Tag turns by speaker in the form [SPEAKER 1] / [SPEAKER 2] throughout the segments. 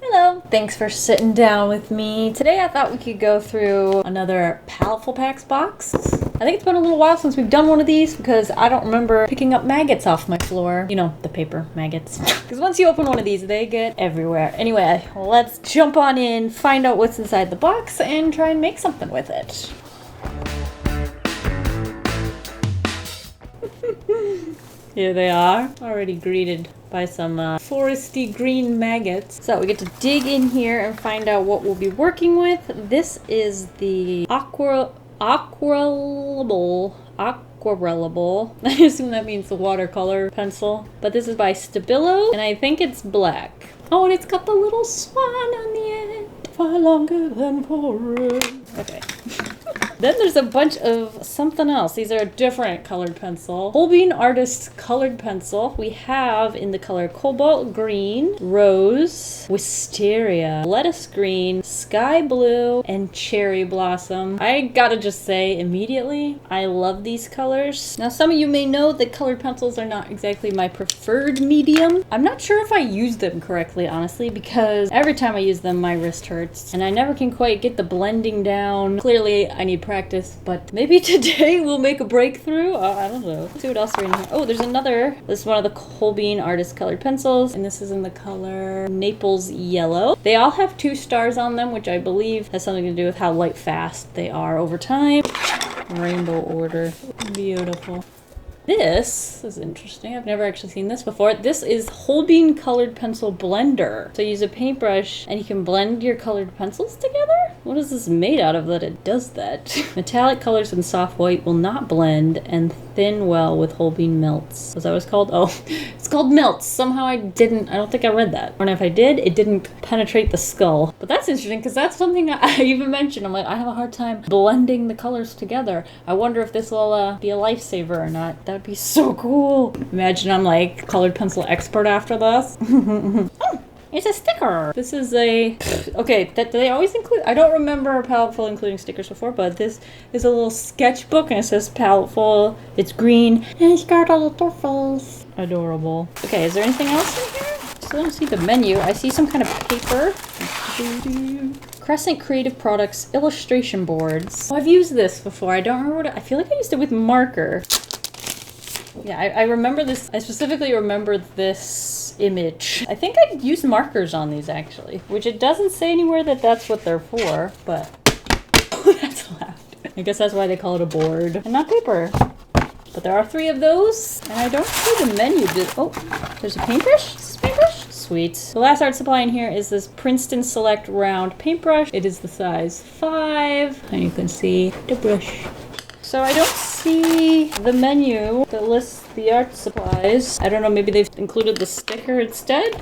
[SPEAKER 1] Hello! Thanks for sitting down with me. Today I thought we could go through another Paletteful Packs box. I think it's been a little while since we've done one of these because I don't remember picking up maggots off my floor. You know, the paper maggots. Because once you open one of these, they get everywhere. Anyway, let's jump on in, find out what's inside the box, and try and make something with it. Here they are, already greeted by some foresty green maggots. So we get to dig in here and find out what we'll be working with. This is the aquarellable. I assume that means the watercolor pencil. But this is by Stabilo, and I think it's black. Oh, and it's got the little swan on the end. Far longer than forever. Okay. Then there's a bunch of something else. These are a different colored pencil. Holbein Artist's colored pencil. We have in the color cobalt green, rose, wisteria, lettuce green, sky blue, and cherry blossom. I gotta just say immediately, I love these colors. Now some of you may know that colored pencils are not exactly my preferred medium. I'm not sure if I use them correctly, honestly, because every time I use them, my wrist hurts. And I never can quite get the blending down. Clearly, I need practice, but maybe today we'll make a breakthrough. I don't know. Let's see what else are in here. Oh, there's another. This is one of the Holbein Artist colored pencils, and this is in the color Naples Yellow. They all have 2 stars on them, which I believe has something to do with how light fast they are over time. Rainbow order. Beautiful. This is interesting. I've never actually seen this before. This is Holbein Colored Pencil Blender. So you use a paintbrush and you can blend your colored pencils together? What is this made out of that it does that? Metallic colors and soft white will not blend and thin well with Holbein melts. Was that what it's called? Oh, it's called melts. Somehow I don't think I read that. And if I did, it didn't penetrate the skull. But that's interesting because that's something I even mentioned. I'm like, I have a hard time blending the colors together. I wonder if this will be a lifesaver or not. That'd be so cool. Imagine I'm like colored pencil expert after this. Oh, it's a sticker. This is a, okay, that they always include, I don't remember Paletteful including stickers before, but this is a little sketchbook and it says Paletteful. It's green and it's got all the turtles. Adorable. Okay, is there anything else in here? So I don't see the menu. I see some kind of paper. Crescent Creative Products illustration boards. Oh, I've used this before. I don't remember I feel like I used it with marker. Yeah, I remember this. I specifically remember this image. I think I used markers on these actually, which it doesn't say anywhere that that's what they're for, but that's loud. I guess that's why they call it a board and not paper. But there are 3 of those, and I don't see the menu. Oh, there's a paintbrush? Is this paintbrush? Sweet. The last art supply in here is this Princeton Select Round paintbrush. It is the size 5, and you can see the brush. So I don't see the menu that lists the art supplies. I don't know, maybe they've included the sticker instead?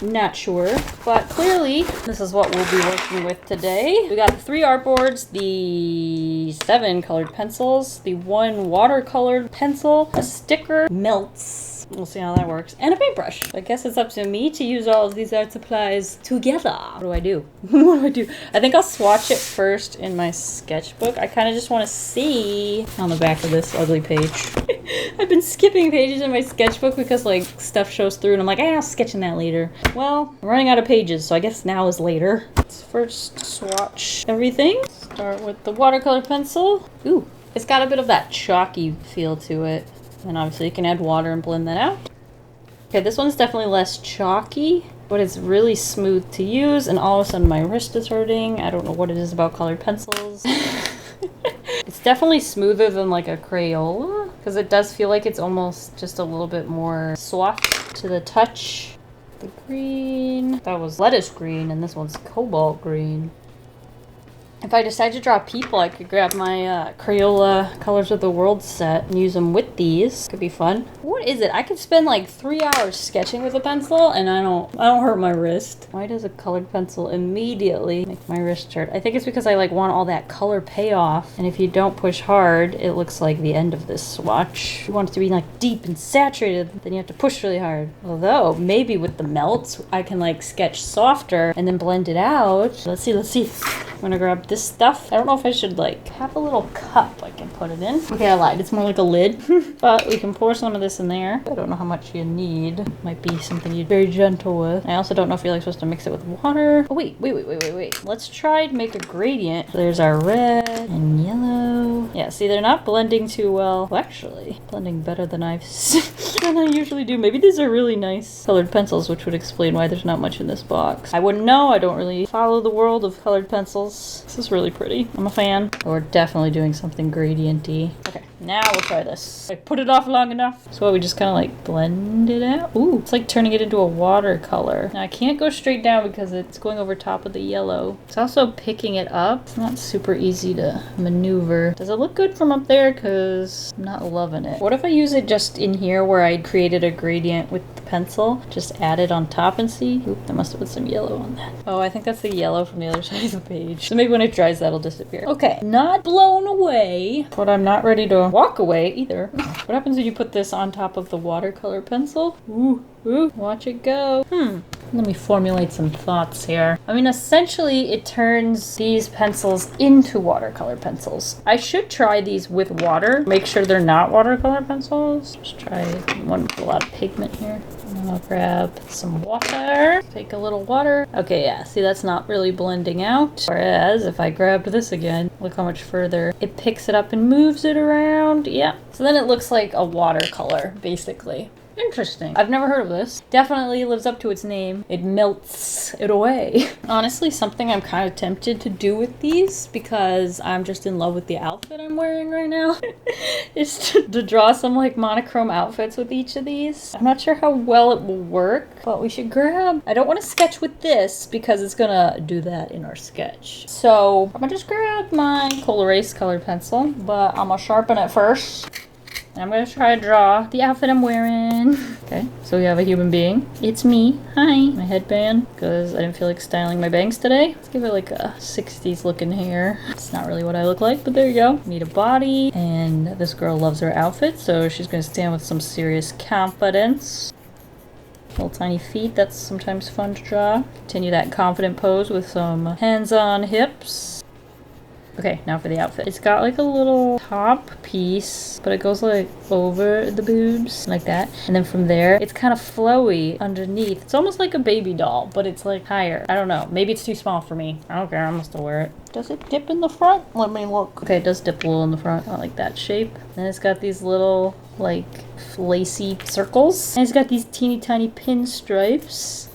[SPEAKER 1] Not sure. But clearly, this is what we'll be working with today. We got the 3 artboards, the 7 colored pencils, the 1 watercolored pencil, a sticker, melts. We'll see how that works. And a paintbrush. I guess it's up to me to use all of these art supplies together. What do I do? What do I do? I think I'll swatch it first in my sketchbook. I kind of just want to see on the back of this ugly page. I've been skipping pages in my sketchbook because like stuff shows through and I'm like, I'll sketch in that later. Well, I'm running out of pages, so I guess now is later. Let's first swatch everything. Start with the watercolor pencil. Ooh, it's got a bit of that chalky feel to it. And obviously you can add water and blend that out. Okay, this one's definitely less chalky, but it's really smooth to use, and all of a sudden my wrist is hurting. I don't know what it is about colored pencils. It's definitely smoother than like a Crayola, because it does feel like it's almost just a little bit more soft to the touch. The green, that was lettuce green, and this one's cobalt green. If I decide to draw people, I could grab my Crayola Colors of the World set and use them with these. Could be fun. What is it? I could spend like 3 hours sketching with a pencil and I don't hurt my wrist. Why does a colored pencil immediately make my wrist hurt? I think it's because I like want all that color payoff. And if you don't push hard, it looks like the end of this swatch. You want it to be like deep and saturated, then you have to push really hard. Although maybe with the melts, I can like sketch softer and then blend it out. Let's see. I'm gonna grab this stuff. I don't know if I should like have a little cup I can put it in. Okay, I lied. It's more like a lid. But we can pour some of this in there. I don't know how much you need. Might be something you're very gentle with. I also don't know if you're like supposed to mix it with water. Oh, wait. Let's try to make a gradient. So there's our red and yellow. Yeah, see, they're not blending too well. Well, actually, blending better than I usually do. Maybe these are really nice colored pencils, which would explain why there's not much in this box. I wouldn't know. I don't really follow the world of colored pencils. This is really pretty. I'm a fan. We're definitely doing something gradient-y. Okay, now we'll try this. I put it off long enough. So we just kind of like blend it out. Ooh, it's like turning it into a watercolor. Now I can't go straight down because it's going over top of the yellow. It's also picking it up. It's not super easy to maneuver. Does it look good from up there? Because I'm not loving it. What if I use it just in here where I created a gradient with the pencil? Just add it on top and see? Oop, there must have been some yellow on that. Oh, I think that's the yellow from the other side of the page. So maybe when it dries, that'll disappear. Okay, not blown away, but I'm not ready to walk away either. What happens if you put this on top of the watercolor pencil? Ooh, watch it go. Let me formulate some thoughts here. I mean, essentially, it turns these pencils into watercolor pencils. I should try these with water. Make sure they're not watercolor pencils. Just try one with a lot of pigment here. I'll grab some water. Take a little water. Okay, yeah, see, that's not really blending out. Whereas if I grabbed this again, look how much further it picks it up and moves it around. Yeah, so then it looks like a watercolor, basically. Interesting. I've never heard of this. Definitely lives up to its name. It melts it away. Honestly, something I'm kind of tempted to do with these, because I'm just in love with the outfit I'm wearing right now, is to draw some like monochrome outfits with each of these. I'm not sure how well it will work, but we should grab... I don't want to sketch with this because it's gonna do that in our sketch. So I'm gonna just grab my Kohl Erase colored pencil, but I'm gonna sharpen it first. I'm gonna try to draw the outfit I'm wearing. Okay, so we have a human being. It's me. Hi. My headband, because I didn't feel like styling my bangs today. Let's give it like a 60s looking hair. It's not really what I look like, but there you go. Need a body, and this girl loves her outfit, so she's gonna stand with some serious confidence. Little tiny feet, that's sometimes fun to draw. Continue that confident pose with some hands on hips. Okay, now for the outfit. It's got like a little top piece, but it goes like over the boobs, like that. And then from there, it's kind of flowy underneath. It's almost like a baby doll, but it's like higher. I don't know. Maybe it's too small for me. I don't care. I'm gonna still wear it. Does it dip in the front? Let me look. Okay, it does dip a little in the front. I like that shape. And it's got these little like lacy circles. And it's got these teeny tiny pinstripes.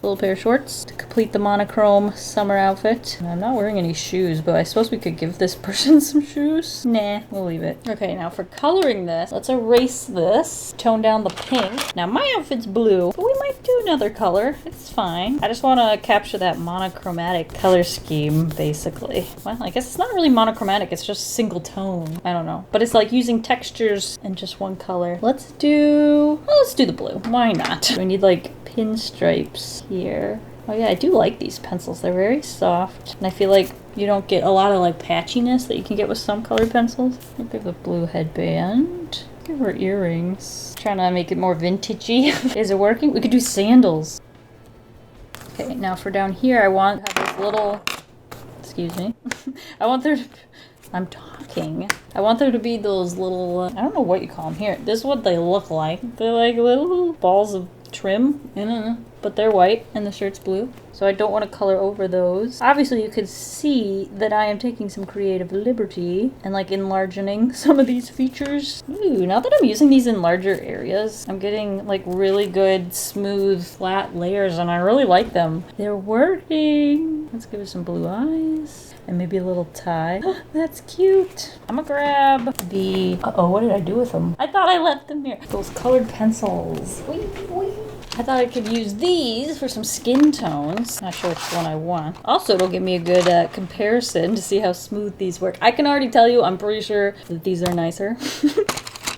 [SPEAKER 1] Little pair of shorts to complete the monochrome summer outfit. And I'm not wearing any shoes, but I suppose we could give this person some shoes. Nah, we'll leave it. Okay, now for coloring this, let's erase this. Tone down the pink. Now my outfit's blue, but we might do another color. It's fine. I just want to capture that monochromatic color scheme, basically. Well, I guess it's not really monochromatic. It's just single tone. I don't know. But it's like using textures in just one color. Let's do the blue. Why not? We need like pinstripes here. Oh yeah, I do like these pencils. They're very soft. And I feel like you don't get a lot of like patchiness that you can get with some colored pencils. I'll give a blue headband. Give her earrings. Trying to make it more vintagey. Is it working? We could do sandals. Okay, now for down here, I want to have this little... Excuse me. I want there to... I'm talking. I want there to be those little... I don't know what you call them. Here, this is what they look like. They're like little balls of trim. I don't know. But they're white and the shirt's blue. So I don't want to color over those. Obviously you could see that I am taking some creative liberty and like enlarging some of these features. Ooh, now that I'm using these in larger areas, I'm getting like really good, smooth, flat layers and I really like them. They're working. Let's give it some blue eyes. And maybe a little tie. That's cute. I'm gonna grab the... Uh-oh, what did I do with them? I thought I left them here. Those colored pencils. Wee, wee. I thought I could use these for some skin tones. Not sure which one I want. Also, it'll give me a good comparison to see how smooth these work. I can already tell you, I'm pretty sure that these are nicer.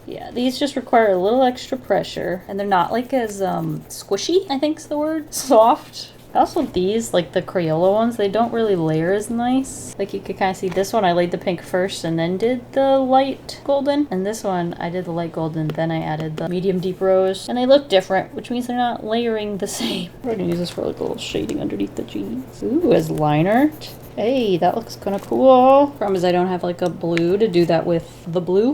[SPEAKER 1] Yeah, these just require a little extra pressure. And they're not like as squishy, I think's the word. Soft. Also these, like the Crayola ones, they don't really layer as nice. Like you could kind of see this one, I laid the pink first and then did the light golden. And this one, I did the light golden, then I added the medium deep rose. And they look different, which means they're not layering the same. We're gonna use this for like a little shading underneath the jeans. Ooh, as line art. Hey, that looks kind of cool. Problem is I don't have like a blue to do that with the blue.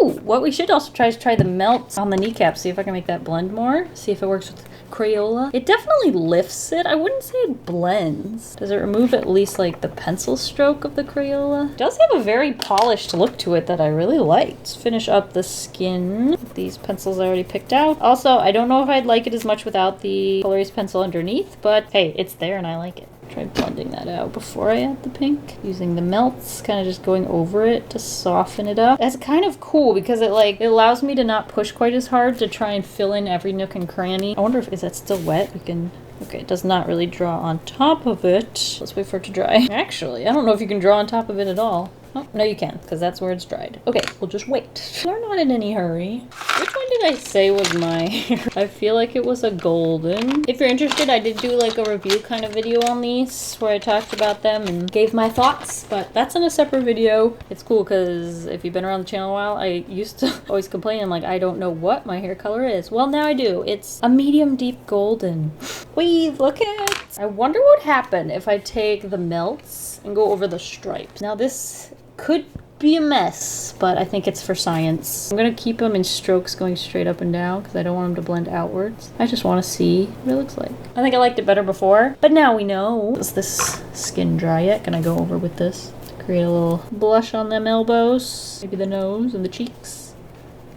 [SPEAKER 1] Ooh, what we should also try is try the melts on the kneecap. See if I can make that blend more. See if it works with Crayola. It definitely lifts it. I wouldn't say it blends. Does it remove at least like the pencil stroke of the Crayola? It does have a very polished look to it that I really like. Let's finish up the skin. These pencils I already picked out. Also, I don't know if I'd like it as much without the Colorist pencil underneath, but hey, it's there and I like it. Try blending that out before I add the pink. Using the melts, kind of just going over it to soften it up. That's kind of cool because it allows me to not push quite as hard to try and fill in every nook and cranny. I wonder if, is that still wet? We can, okay, it does not really draw on top of it. Let's wait for it to dry. Actually, I don't know if you can draw on top of it at all. Oh, no you can, because that's where it's dried. Okay, we'll just wait. We're not in any hurry. Which one did I say was my hair? I feel like it was a golden. If you're interested, I did do like a review kind of video on these where I talked about them and gave my thoughts, but that's in a separate video. It's cool because if you've been around the channel a while, I used to always complain, I'm like, I don't know what my hair color is. Well, now I do. It's a medium deep golden. Wait, look at it. I wonder what would happen if I take the melts and go over the stripes. Now this could be a mess, but I think it's for science. I'm gonna keep them in strokes going straight up and down because I don't want them to blend outwards. I just want to see what it looks like. I think I liked it better before, but now we know. Is this skin dry yet? Can I go over with this to create a little blush on them elbows? Maybe the nose and the cheeks.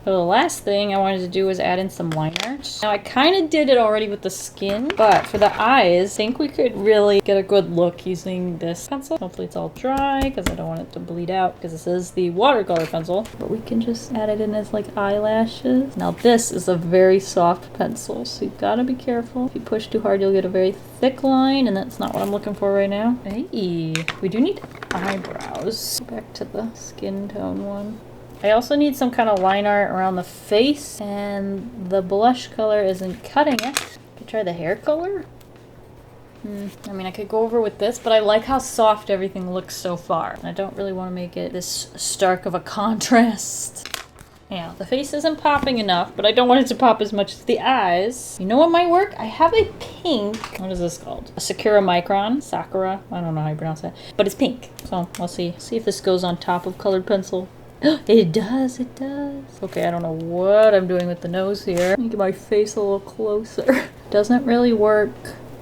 [SPEAKER 1] So the last thing I wanted to do was add in some line art. Now I kind of did it already with the skin, but for the eyes, I think we could really get a good look using this pencil. Hopefully it's all dry because I don't want it to bleed out because this is the watercolor pencil, but we can just add it in as like eyelashes. Now this is a very soft pencil, so you've got to be careful. If you push too hard, you'll get a very thick line, and that's not what I'm looking for right now. Hey, we do need eyebrows. Go back to the skin tone one. I also need some kind of line art around the face, and the blush color isn't cutting it. Could try the hair color. I mean, I could go over with this, but I like how soft everything looks so far. I don't really want to make it this stark of a contrast. Yeah, the face isn't popping enough, but I don't want it to pop as much as the eyes. You know what might work? I have a pink, what is this called? A Sakura Micron? Sakura? I don't know how you pronounce that, but it's pink. So we'll see. See if this goes on top of colored pencil. It does, it does. Okay, I don't know what I'm doing with the nose here. Let me get my face a little closer. Doesn't really work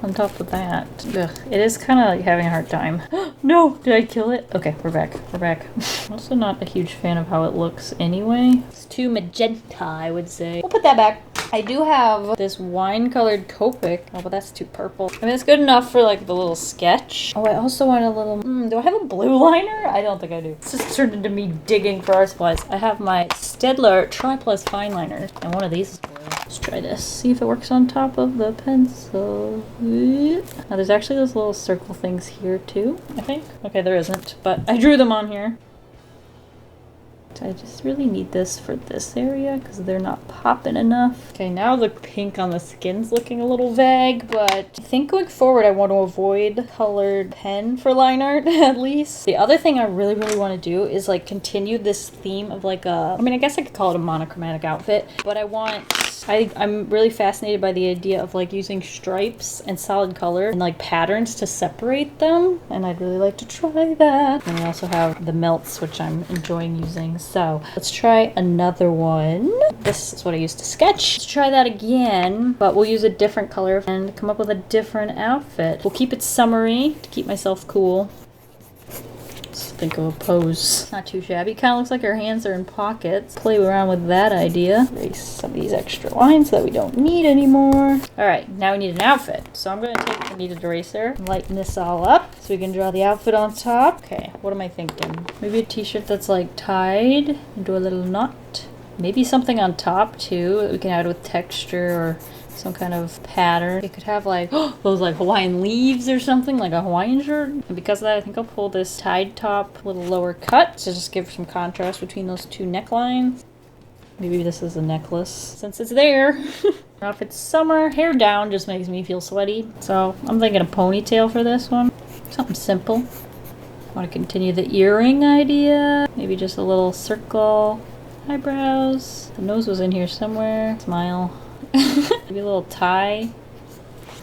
[SPEAKER 1] on top of that. Ugh, it is kind of like having a hard time. No, did I kill it? Okay, we're back, we're back. I'm also not a huge fan of how it looks anyway. It's too magenta, I would say. We'll put that back. I do have this wine-colored Copic. Oh, but that's too purple. I mean, it's good enough for like the little sketch. Oh, I also want a little... do I have a blue liner? I don't think I do. This just turned into me digging for art supplies. I have my Staedtler Tri-Plus fine liner, and one of these is blue. Let's try this. See if it works on top of the pencil. Now, there's actually those little circle things here too, I think. Okay, there isn't, but I drew them on here. I just really need this for this area because they're not popping enough. Okay, now the pink on the skin's looking a little vague, but I think going forward I want to avoid colored pen for line art at least. The other thing I really want to do is like continue this theme of like a, I mean, I guess I could call it a monochromatic outfit, but I'm really fascinated by the idea of like using stripes and solid color and like patterns to separate them, and I'd really like to try that. And we also have the melts, which I'm enjoying using. So let's try another one. This is what I used to sketch. Let's try that again, but we'll use a different color and come up with a different outfit. We'll keep it summery to keep myself cool. Let's think of a pose. Not too shabby. Kind of looks like her hands are in pockets. Play around with that idea. Erase some of these extra lines that we don't need anymore. All right, now we need an outfit. So I'm going to take the kneaded eraser and lighten this all up so we can draw the outfit on top. Okay, what am I thinking? Maybe a t-shirt that's like tied into a little knot. Maybe something on top too that we can add with texture or some kind of pattern. You could have like those like Hawaiian leaves or something, like a Hawaiian shirt. And because of that, I think I'll pull this tied top a little lower cut to just give some contrast between those two necklines. Maybe this is a necklace since it's there. Now if it's summer, hair down just makes me feel sweaty. So I'm thinking a ponytail for this one. Something simple. Want to continue the earring idea. Maybe just a little circle. Eyebrows. The nose was in here somewhere. Smile. Maybe a little tie.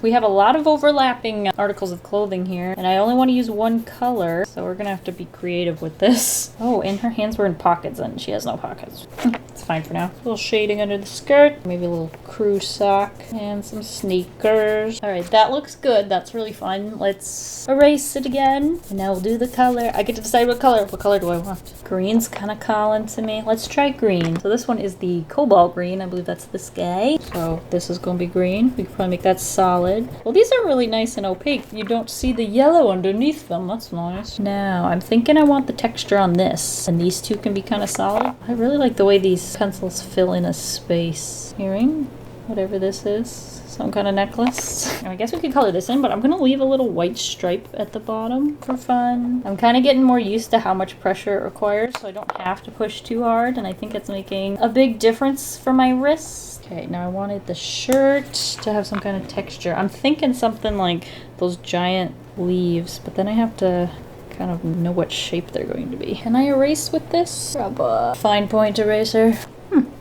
[SPEAKER 1] We have a lot of overlapping articles of clothing here, and I only want to use one color, so we're gonna have to be creative with this. Oh, and her hands were in pockets, and she has no pockets. It's fine for now. A little shading under the skirt, maybe a little crew sock, and some sneakers. All right, that looks good. That's really fun. Let's erase it again, and now we'll do the color. I get to decide what color. What color do I want? Green's kind of calling to me. Let's try green. So this one is the cobalt green. I believe that's this guy. So this is gonna be green. We can probably make that solid. Well, these are really nice and opaque. You don't see the yellow underneath them. That's nice. Now, I'm thinking I want the texture on this, and these two can be kind of solid. I really like the way these pencils fill in a space. Earring, whatever this is. Some kind of necklace. And I guess we could color this in, but I'm gonna leave a little white stripe at the bottom for fun. I'm kind of getting more used to how much pressure it requires, so I don't have to push too hard, and I think it's making a big difference for my wrists. Okay, now I wanted the shirt to have some kind of texture. I'm thinking something like those giant leaves, but then I have to kind of know what shape they're going to be. Can I erase with this? Grab a fine point eraser.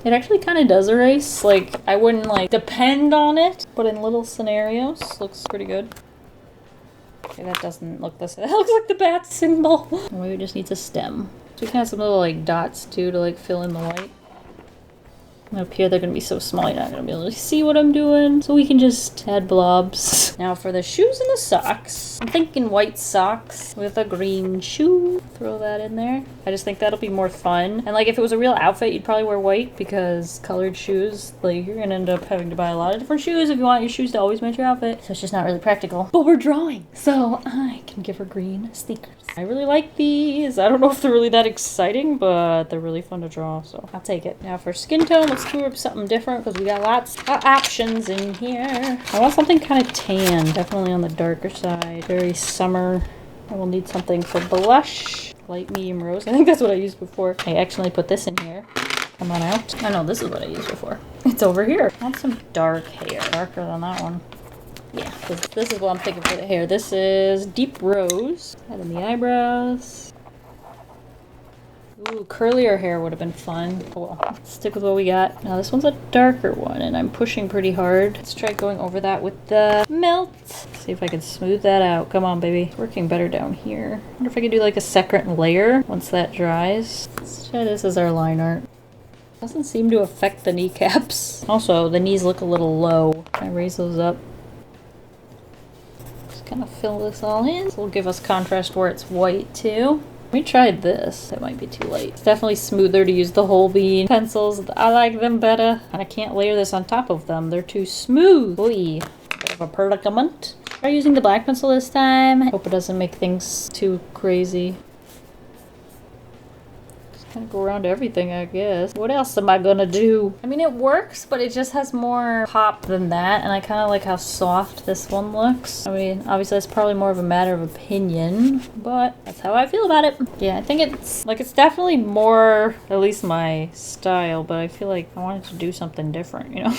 [SPEAKER 1] It actually kind of does erase. Like, I wouldn't like depend on it, but in little scenarios, looks pretty good. Okay, that doesn't look this. That looks like the bat symbol. Maybe it just needs a stem. So we can have some little like dots too to like fill in the white. And up here they're gonna be so small you're not gonna be able to see what I'm doing. So we can just add blobs. Now for the shoes and the socks, I'm thinking white socks with a green shoe. Throw that in there. I just think that'll be more fun. And like if it was a real outfit, you'd probably wear white because colored shoes, like you're gonna end up having to buy a lot of different shoes if you want your shoes to always match your outfit. So it's just not really practical. But we're drawing, so I can give her green sneakers. I really like these. I don't know if they're really that exciting, but they're really fun to draw, so I'll take it. Now for skin tone, let's do up something different because we got lots of options in here. I want something kind of tan, definitely on the darker side. Very summer. I will need something for blush. Light, medium, rose. I think that's what I used before. I accidentally put this in here. Come on out. I know this is what I used before. It's over here. I want some dark hair. Darker than that one. Yeah, this is what I'm thinking for the hair. This is deep rose. Add in the eyebrows. Ooh, curlier hair would have been fun. Oh well, let's stick with what we got. Now this one's a darker one and I'm pushing pretty hard. Let's try going over that with the melt. See if I can smooth that out. Come on, baby. It's working better down here. I wonder if I could do like a second layer once that dries. Let's try this as our line art. Doesn't seem to affect the kneecaps. Also, the knees look a little low. Can I raise those up? Kind of fill this all in. This will give us contrast where it's white too. We tried this. It might be too light. It's definitely smoother to use the whole bean pencils. I like them better. And I can't layer this on top of them. They're too smooth. Oy. Bit of a predicament. Try using the black pencil this time. Hope it doesn't make things too crazy. Kind of go around everything, I guess. What else am I gonna do? I mean, it works, but it just has more pop than that, and I kind of like how soft this one looks. I mean, obviously that's probably more of a matter of opinion, but that's how I feel about it. Yeah, I think it's definitely more, at least my style, but I feel like I wanted to do something different, you know?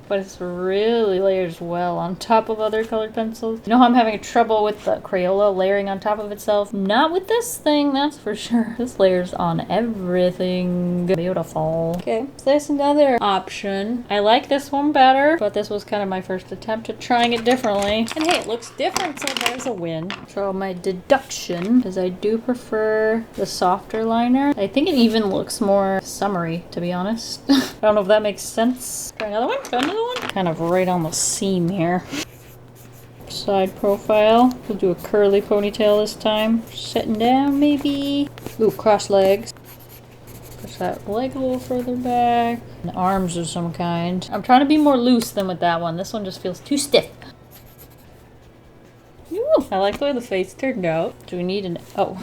[SPEAKER 1] But it's really layers well on top of other colored pencils. You know how I'm having trouble with the Crayola layering on top of itself? Not with this thing, that's for sure. This layers on everything. Beautiful. Okay, so there's another option. I like this one better, but this was kind of my first attempt at trying it differently. And hey, it looks different, so there's a win. So my deduction is I do prefer the softer liner. I think it even looks more summery, to be honest. I don't know if that makes sense. Try another one? Try another one? Kind of right on the seam here. Side profile. We'll do a curly ponytail this time. Sitting down, maybe. Ooh, cross legs. Push that leg a little further back. And arms of some kind. I'm trying to be more loose than with that one. This one just feels too stiff. Ooh, I like the way the face turned out. Do we need an... Oh,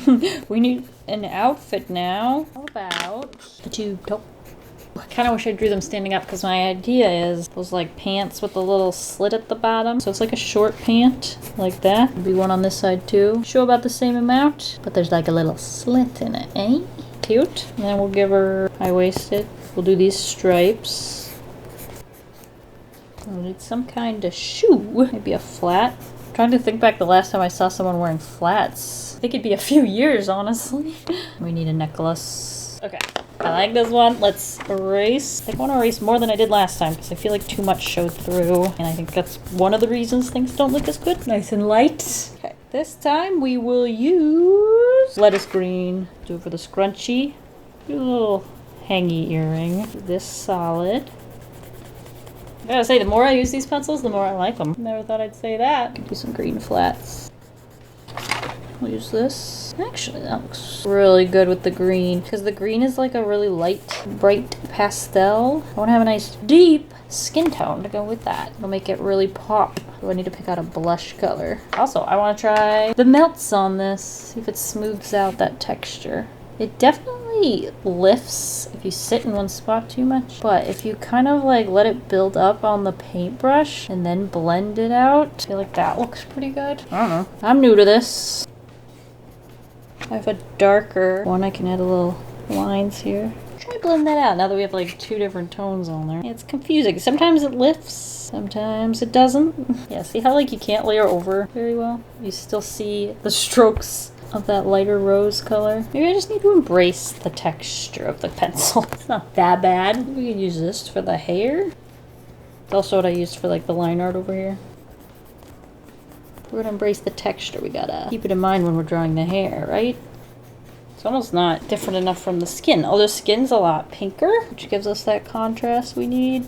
[SPEAKER 1] we need an outfit now. How about the tube top? I kind of wish I drew them standing up because my idea is those like pants with a little slit at the bottom. So it's like a short pant like that. There'll be one on this side too. Show about the same amount, but there's like a little slit in it, eh? Cute. And then we'll give her high-waisted. We'll do these stripes. We'll need some kind of shoe. Maybe a flat. I'm trying to think back the last time I saw someone wearing flats. I think it'd be a few years, honestly. We need a necklace. Okay, I like this one. Let's erase. I think I want to erase more than I did last time because I feel like too much showed through. And I think that's one of the reasons things don't look as good. Nice and light. Okay, this time we will use lettuce green. Do it for the scrunchie. Do a little hangy earring. Do this solid. I gotta say, the more I use these pencils, the more I like them. Never thought I'd say that. Do some green flats. We'll use this. Actually, that looks really good with the green because the green is like a really light, bright pastel. I want to have a nice deep skin tone to go with that. It'll make it really pop. So I need to pick out a blush color. Also, I want to try the melts on this. See if it smooths out that texture. It definitely lifts if you sit in one spot too much, but if you kind of like let it build up on the paintbrush and then blend it out, I feel like that looks pretty good. I don't know. I'm new to this. I have a darker one. I can add a little lines here. Try to blend that out now that we have like two different tones on there. It's confusing. Sometimes it lifts, sometimes it doesn't. Yeah, see how like you can't layer over very well? You still see the strokes of that lighter rose color. Maybe I just need to embrace the texture of the pencil. It's not that bad. We can use this for the hair. It's also what I used for like the line art over here. We're gonna embrace the texture. We gotta keep it in mind when we're drawing the hair, right? It's almost not different enough from the skin. Oh, the skin's a lot pinker, which gives us that contrast we need.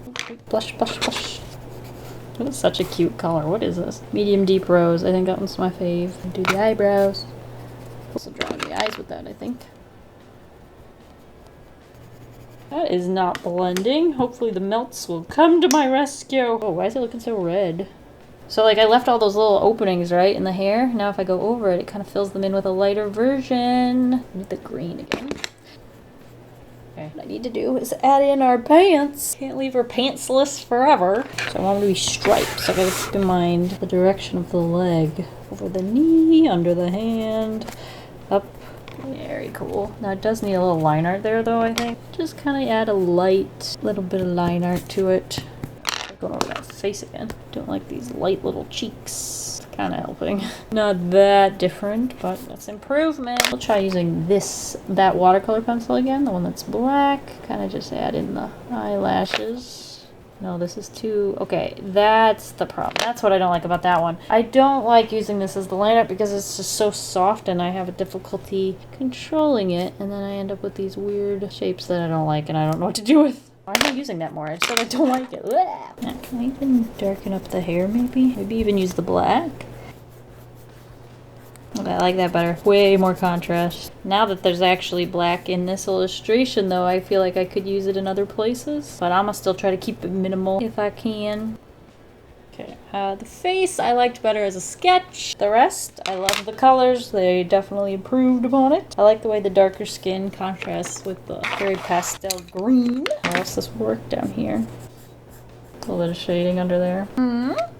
[SPEAKER 1] Blush, blush, blush. That is such a cute color. What is this? Medium deep rose. I think that one's my fave. Do the eyebrows. Also drawing the eyes with that, I think. That is not blending. Hopefully the melts will come to my rescue. Oh, why is it looking so red? So like I left all those little openings, right, in the hair. Now if I go over it, it kind of fills them in with a lighter version. Need the green again. Okay, what I need to do is add in our pants. Can't leave her pantsless forever. So I want them to be striped. So I gotta keep in mind the direction of the leg. Over the knee, under the hand, up. Very cool. Now it does need a little line art there though, I think. Just kind of add a light little bit of line art to it. Going over that face again. Don't like these light little cheeks. Kind of helping. Not that different, but that's improvement. We'll try using that watercolor pencil again, the one that's black. Kind of just add in the eyelashes. No, this is too... Okay, that's the problem. That's what I don't like about that one. I don't like using this as the line art because it's just so soft and I have a difficulty controlling it. And then I end up with these weird shapes that I don't like and I don't know what to do with. Why am I using that more? I just said I don't like it. Now, can I even darken up the hair maybe? Maybe even use the black? Okay, I like that better. Way more contrast. Now that there's actually black in this illustration though, I feel like I could use it in other places. But I'm gonna still try to keep it minimal if I can. Okay, the face I liked better as a sketch. The rest, I love the colors. They definitely improved upon it. I like the way the darker skin contrasts with the very pastel green. How else this work down here? A little bit of shading under there.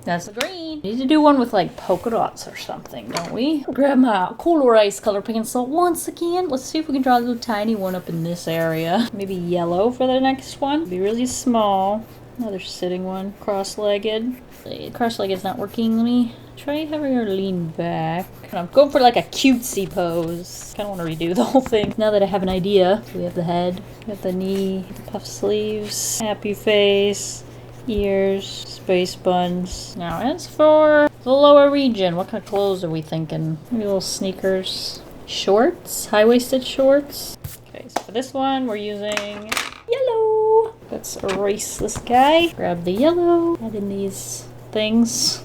[SPEAKER 1] That's the green. We need to do one with like polka dots or something, don't we? Grab my colorized color pencil once again. Let's see if we can draw a little tiny one up in this area. Maybe yellow for the next one. Be really small. Another sitting one. Cross-legged. Cross-legged's not working. Let me try having her lean back. I'm going for like a cutesy pose. Kind of want to redo the whole thing. Now that I have an idea. So we have the head. We have the knee. The puff sleeves. Happy face. Ears. Space buns. Now as for the lower region, what kind of clothes are we thinking? Maybe little sneakers. Shorts. High-waisted shorts. Okay, so for this one we're using yellow. Let's erase this guy. Grab the yellow. Add in these things.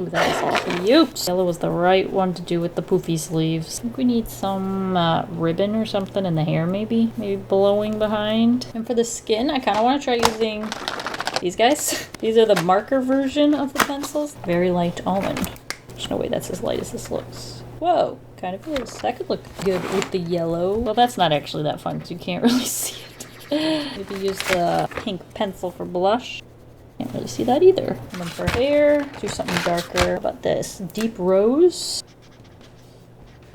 [SPEAKER 1] Ooh, that is all for you. Yellow was the right one to do with the poofy sleeves. I think we need some ribbon or something in the hair maybe. Maybe blowing behind. And for the skin, I kind of want to try using these guys. These are the marker version of the pencils. Very light almond. There's no way that's as light as this looks. Whoa, kind of is. That could look good with the yellow. Well, that's not actually that fun because you can't really see it. Maybe use the pink pencil for blush. Can't really see that either. And then for hair, do something darker. How about this? Deep rose.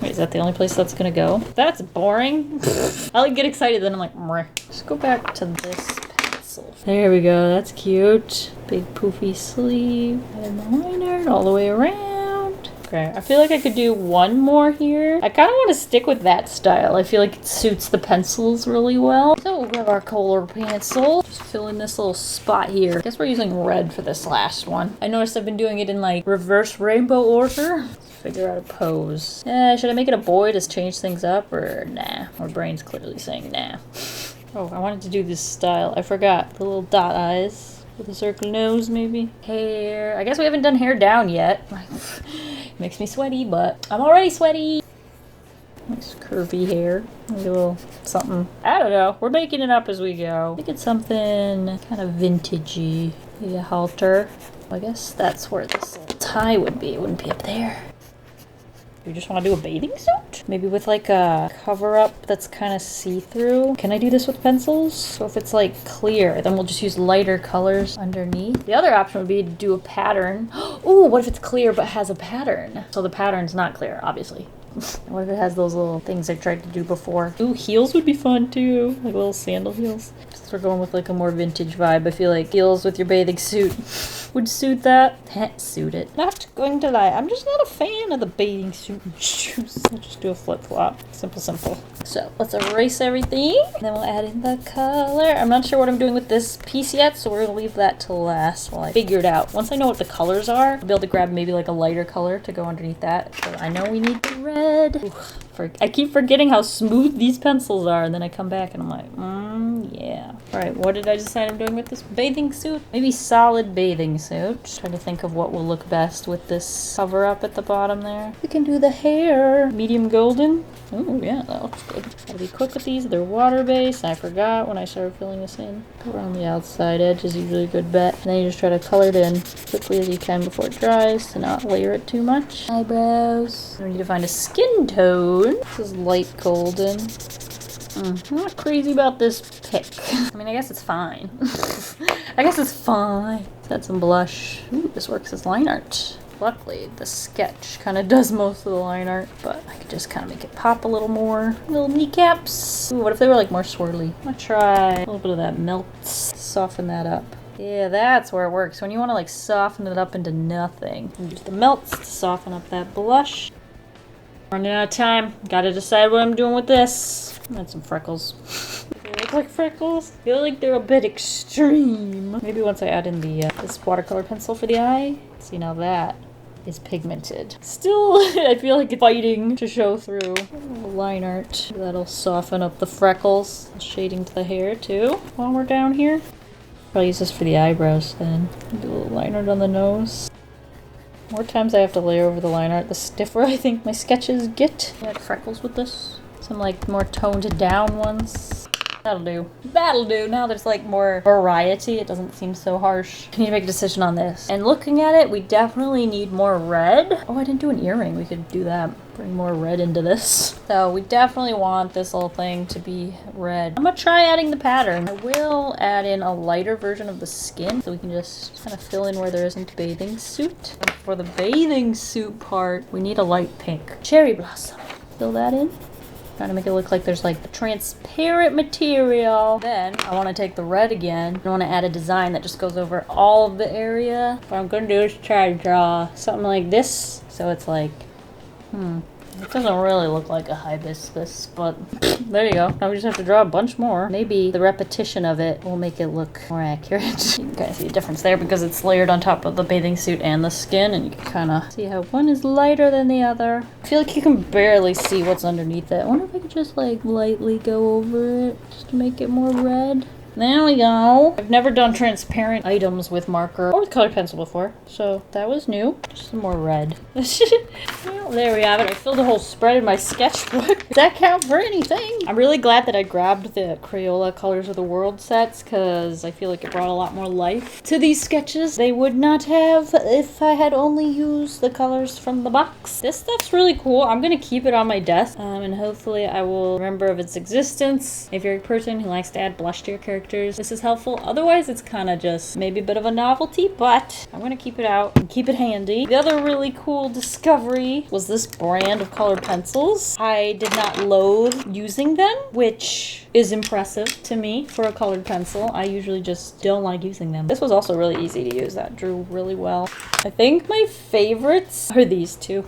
[SPEAKER 1] Wait, is that the only place that's gonna go? That's boring. I like get excited, then I'm like, meh. Let's go back to this pencil. There we go, that's cute. Big poofy sleeve. And the liner all the way around. Okay, I feel like I could do one more here. I kind of want to stick with that style. I feel like it suits the pencils really well. So we'll grab our color pencil. Just fill in this little spot here. I guess we're using red for this last one. I noticed I've been doing it in like reverse rainbow order. Let's figure out a pose. Should I make it a boy to change things up or nah? My brain's clearly saying nah. Oh, I wanted to do this style. I forgot. The little dot eyes. With a circle nose, maybe. Hair. I guess we haven't done hair down yet. Makes me sweaty, but I'm already sweaty. Nice curvy hair. Maybe a little something. I don't know. We're making it up as we go. Make it something kind of vintagey. Maybe a halter. I guess that's where this little tie would be. It wouldn't be up there. You just want to do a bathing suit? Maybe with like a cover up that's kind of see-through. Can I do this with pencils? So if it's like clear, then we'll just use lighter colors underneath. The other option would be to do a pattern. Ooh, what if it's clear but has a pattern? So the pattern's not clear, obviously. What if it has those little things I tried to do before? Ooh, heels would be fun too. Like little sandal heels. Since we're going with like a more vintage vibe, I feel like heels with your bathing suit would suit that. Suit it. Not going to lie, I'm just not a fan of the bathing suit and shoes. I'll just do a flip-flop. Simple, simple. So let's erase everything. And then we'll add in the color. I'm not sure what I'm doing with this piece yet, so we're gonna leave that to last while I figure it out. Once I know what the colors are, I'll be able to grab maybe like a lighter color to go underneath that. So I know we need the red. Ooh, I keep forgetting how smooth these pencils are, and then I come back and I'm like, yeah. Alright, what did I decide I'm doing with this bathing suit? Maybe solid bathing suit. Just trying to think of what will look best with this cover up at the bottom there. We can do the hair. Medium golden. Oh yeah, that looks good. Gotta be quick with these. They're water-based. I forgot when I started filling this in. Around the outside edge is usually a good bet. And then you just try to color it in quickly as you can before it dries to not layer it too much. Eyebrows. We need to find a skin tone. This is light golden. I'm not crazy about this pick. I mean, I guess it's fine. I guess it's fine. Let's add some blush. Ooh, this works as line art. Luckily, the sketch kind of does most of the line art, but I could just kind of make it pop a little more. Little kneecaps. Ooh, what if they were like more swirly? I'm gonna try a little bit of that melt. Soften that up. Yeah, that's where it works. When you want to like soften it up into nothing. Use the melts to soften up that blush. Running out of time. Gotta decide what I'm doing with this. Add some freckles. They look like freckles. I feel like they're a bit extreme. Maybe once I add in the this watercolor pencil for the eye. See, now that is pigmented. Still, I feel like it's fighting to show through. Line art. That'll soften up the freckles. Shading to the hair too while we're down here. I'll use this for the eyebrows then. Do a little line art on the nose. More times I have to layer over the line art, the stiffer I think my sketches get. Add freckles with this. Some like more toned down ones. That'll do. That'll do. Now there's like more variety. It doesn't seem so harsh. I need to make a decision on this. And looking at it, we definitely need more red. Oh, I didn't do an earring. We could do that. Bring more red into this. So we definitely want this little thing to be red. I'm gonna try adding the pattern. I will add in a lighter version of the skin so we can just kind of fill in where there isn't bathing suit. And for the bathing suit part, we need a light pink. Cherry blossom. Fill that in. Trying to make it look like there's like the transparent material. Then I want to take the red again. I want to add a design that just goes over all of the area. What I'm going to do is try to draw something like this. So it's like, it doesn't really look like a hibiscus, but there you go. Now we just have to draw a bunch more. Maybe the repetition of it will make it look more accurate. You can kind of see a difference there because it's layered on top of the bathing suit and the skin, and you can kind of see how one is lighter than the other. I feel like you can barely see what's underneath it. I wonder if I could just like lightly go over it just to make it more red. There we go. I've never done transparent items with marker or with color pencil before, so that was new. Just some more red. Well, there we have it. I filled the whole spread in my sketchbook. Does that count for anything? I'm really glad that I grabbed the Crayola Colors of the World sets because I feel like it brought a lot more life to these sketches. They would not have if I had only used the colors from the box. This stuff's really cool. I'm going to keep it on my desk and hopefully I will remember of its existence. If you're a person who likes to add blush to your character, this is helpful. Otherwise, it's kind of just maybe a bit of a novelty, but I'm going to keep it out and keep it handy. The other really cool discovery was was this brand of colored pencils. I did not loathe using them, which is impressive to me for a colored pencil. I usually just don't like using them. This was also really easy to use. That drew really well. I think my favorites are these two,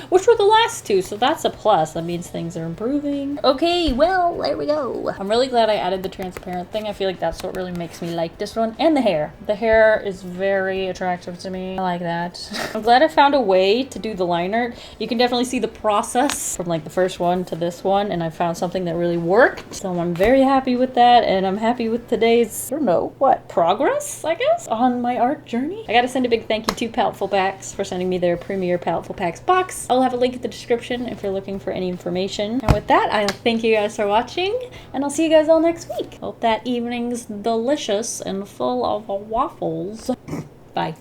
[SPEAKER 1] which were the last two, so that's a plus. That means things are improving. Okay, well, there we go. I'm really glad I added the transparent thing. I feel like that's what really makes me like this one. And the hair. The hair is very attractive to me. I like that. I'm glad I found a way to do the line art. You can definitely see the process from like the first one to this one, and I found something that really worked. So I'm very happy with that, and I'm happy with today's, I don't know, what, progress, I guess, on my art journey. I gotta send a big thank you to Paletteful Packs for sending me their premier Paletteful Packs box. I'll have a link in the description if you're looking for any information. And with that, I thank you guys for watching, and I'll see you guys all next week. Hope that evening's delicious and full of waffles. Bye.